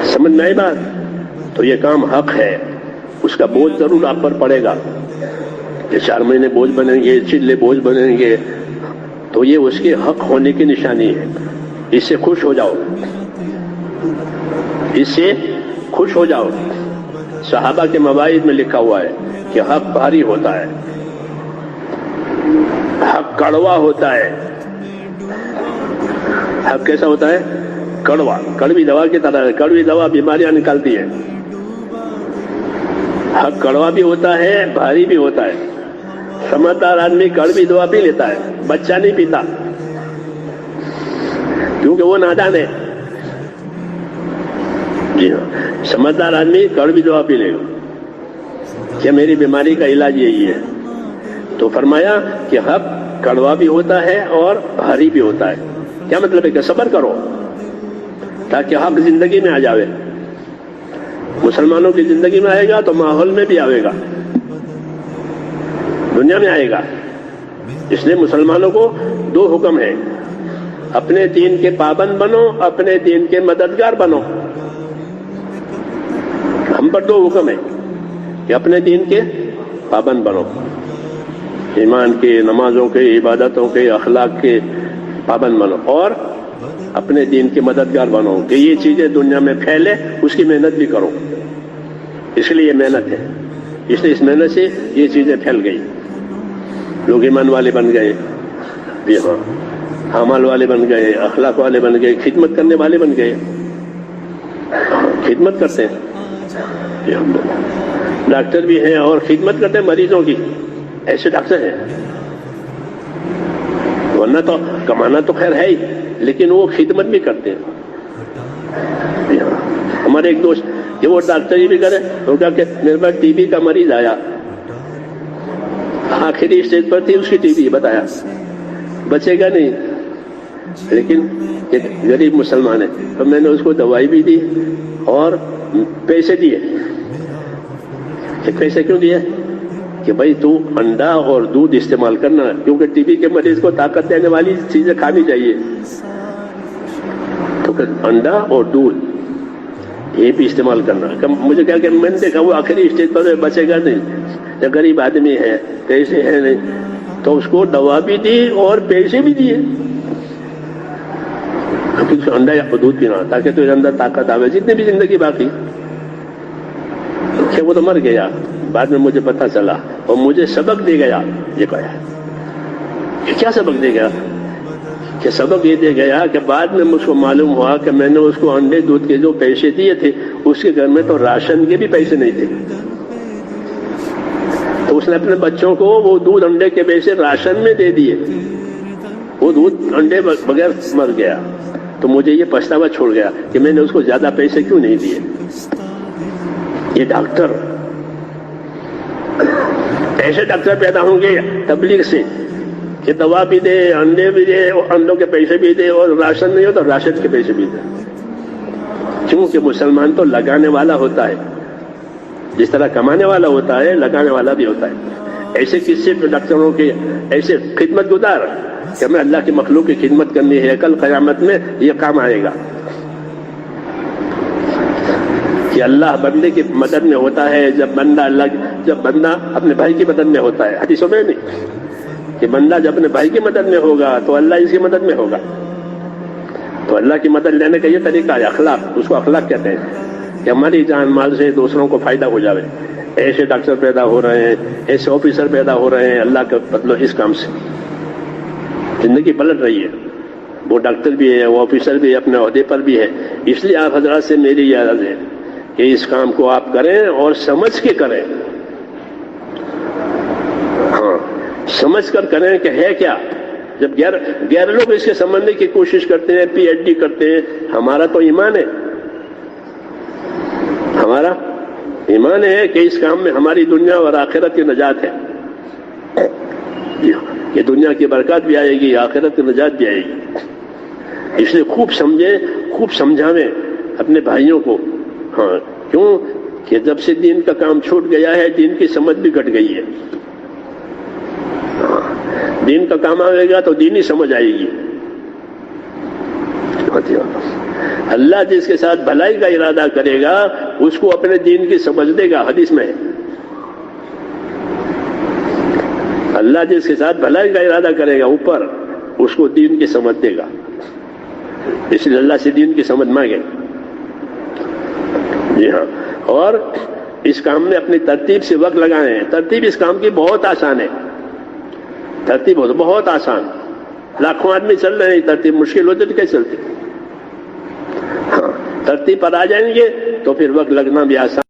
سمجھ میں آئی بات؟ تو یہ کام حق ہے، اس کا بوجھ ضرور آپ پر پڑے گا. یہ 4 مہینے بوجھ بنیں گے، چلے بوجھ بنیں گے، تو یہ اس کے حق ہونے کی نشانی ہے. اس سے خوش ہو جاؤ، اس سے خوش ہو جاؤ. صحابہ کے مواعظ میں لکھا ہوا ہے کہ حق بھاری ہوتا ہے، حق کڑوا ہوتا ہے. حق کیسا ہوتا ہے؟ کڑوا. کڑوی دوا کی طرح ہے. کڑوی دوا بیماریاں نکالتی ہے. حق کڑوا بھی ہوتا ہے، بھاری بھی ہوتا ہے. سمجھدار آدمی کڑوی دوا پی لیتا ہے، بچہ نہیں پیتا کیونکہ وہ نادان ہے. جی ہاں، سمجھدار آدمی کڑوی دوا پی لے گا کہ میری بیماری کا علاج یہی ہے. تو فرمایا کہ حق کڑوا بھی ہوتا ہے اور بھاری بھی ہوتا ہے. کیا مطلب ہے؟ کہ صبر کرو تاکہ حق زندگی میں آ جاوے. مسلمانوں کی زندگی میں آئے گا تو ماحول میں بھی آئے گا، دنیا میں آئے گا. اس لیے مسلمانوں کو 2 حکم ہیں: اپنے دین کے پابند بنو، اپنے دین کے مددگار بنو. ہم پر 2 حکم ہیں کہ اپنے دین کے پابند بنو، ایمان کے، نمازوں کے، عبادتوں کے، اخلاق کے پابند بنو، اور اپنے دین کے مددگار بنو کہ یہ چیزیں دنیا میں پھیلے. اس کی محنت بھی کرو. اس لیے یہ محنت ہے، اس لیے اس محنت سے یہ چیزیں پھیل گئی. لوگ ایمان والے بن گئے، اعمال والے بن گئے، اخلاق والے بن گئے، خدمت کرنے والے بن گئے. خدمت کرتے ہیں، ڈاکٹر بھی ہیں اور خدمت کرتے ہیں مریضوں کی. ایسے ڈاکٹر ہیں. ورنہ تو کمانا تو خیر ہے ہی، لیکن وہ خدمت بھی کرتے ہیں. ہمارے ایک دوست کہ وہ ڈاکٹری بھی کرے، وہ کہا کہ میرے پاس ٹی بی کا مریض آیا، آخری اسٹیج پر تھی اس کی ٹی بی. بتایا بچے گا نہیں، لیکن غریب مسلمان ہے تو میں نے اس کو دوائی بھی دی اور پیسے دیے. پیسے کیوں دیے؟ کہ بھائی تو انڈا اور دودھ استعمال کرنا، کیونکہ ٹی بی کے مریض کو طاقت دینے والی چیزیں کھانی چاہیے. تو انڈا اور دودھ یہ بھی استعمال کرنا. مجھے کہا کہ میں نے دیکھا وہ آخری اسٹیج پر بچے گا نہیں، یا غریب آدمی ہے، پیسے ہے نہیں، تو اس کو دوا بھی دی اور پیسے بھی دیے. انڈا یا دودھ پینا تاکہ تو اندر طاقت آوے جتنی بھی زندگی باقی. کہ وہ تو مر گیا، بعد میں مجھے پتہ چلا اور مجھے سبق دے گیا. یہ کہا کہ کیا سبق دے گیا؟ کہ سبق یہ دے گیا کہ بعد میں مجھ کو معلوم ہوا کہ میں نے اس کو انڈے دودھ کے جو پیسے دیے تھے اس کے گھر میں تو راشن کے بھی پیسے نہیں تھے. تو اس نے اپنے بچوں کو وہ دودھ انڈے کے پیسے راشن میں دے دیے، وہ دودھ انڈے بغیر مر گیا. تو مجھے یہ پچھتاوا چھوڑ گیا کہ میں نے اس کو زیادہ پیسے کیوں نہیں دیے. یہ ڈاکٹر، ایسے ڈاکٹر پیدا ہوں گے تبلیغ سے کہ دوا بھی دے، انڈے بھی دے، انڈوں کے پیسے بھی دے، اور راشن نہیں ہو تو راشن کے پیسے بھی دے. کیونکہ مسلمان تو لگانے والا ہوتا ہے، جس طرح کمانے والا ہوتا ہے لگانے والا بھی ہوتا ہے. ایسے قصے ڈاکٹروں کے، ایسے خدمت گزار کہ ہمیں اللہ کی مخلوق کی خدمت کرنی ہے. کل قیامت میں یہ کام آئے گا کہ اللہ بندے کی مدد میں ہوتا ہے جب بندہ اپنے بھائی کی مدد میں ہوتا ہے. حدیثوں میں نہیں کہ بندہ جب اپنے بھائی کی مدد میں ہوگا تو اللہ اس کی مدد میں ہوگا. تو اللہ کی مدد لینے کا یہ طریقہ ہے اخلاق. اس کو اخلاق کہتے ہیں کہ ہماری جان مال سے دوسروں کو فائدہ ہو جاوے. ایسے ڈاکٹر پیدا ہو رہے ہیں، ایسے آفیسر پیدا ہو رہے ہیں. اللہ کا مطلب اس کام سے زندگی پلٹ رہی ہے. وہ ڈاکٹر بھی ہے، وہ آفیسر بھی ہے، اپنے عہدے پر بھی ہے. اس لیے آپ حضرات سے میری یہ عرض ہے کہ اس کام کو آپ کریں اور سمجھ کے کریں. ہاں، سمجھ کر کریں کہ ہے کیا. جب غیر لوگ اس کے سمجھنے کی کوشش کرتے ہیں، پی ایچ ڈی کرتے ہیں، ہمارا تو ایمان ہے، ہمارا ایمان ہے کہ اس کام میں ہماری دنیا اور آخرت کی نجات ہے. یہ دنیا کی برکات بھی آئے گی، آخرت کی نجات بھی آئے گی. اس لیے خوب سمجھیں، خوب سمجھاویں اپنے بھائیوں کو. ہاں، کیوں کہ جب سے دین کا کام چھوٹ گیا ہے دین کی سمجھ بھی گھٹ گئی ہے. دین کا کام آئے گا تو دینی سمجھ آئے گی. اللہ جس کے ساتھ بھلائی کا ارادہ کرے گا اس کو اپنے دین کی سمجھ دے گا. حدیث میں اللہ جس کے ساتھ بھلائی کا ارادہ کرے گا اوپر اس کو دین کی سمجھ دے گا. اس لیے اللہ سے دین کی سمجھ مانگے. جی ہاں. اور اس کام میں اپنی ترتیب سے وقت لگائیں. ترتیب اس کام کی بہت آسان ہے. ترتیب ہو تو بہت آسان. لاکھوں آدمی چل رہے ہیں, ترتیب مشکل ہوتی تو کیسے چلتی؟ ہاں ترتیب پر آ جائیں گے تو پھر وقت لگنا بھی آسان.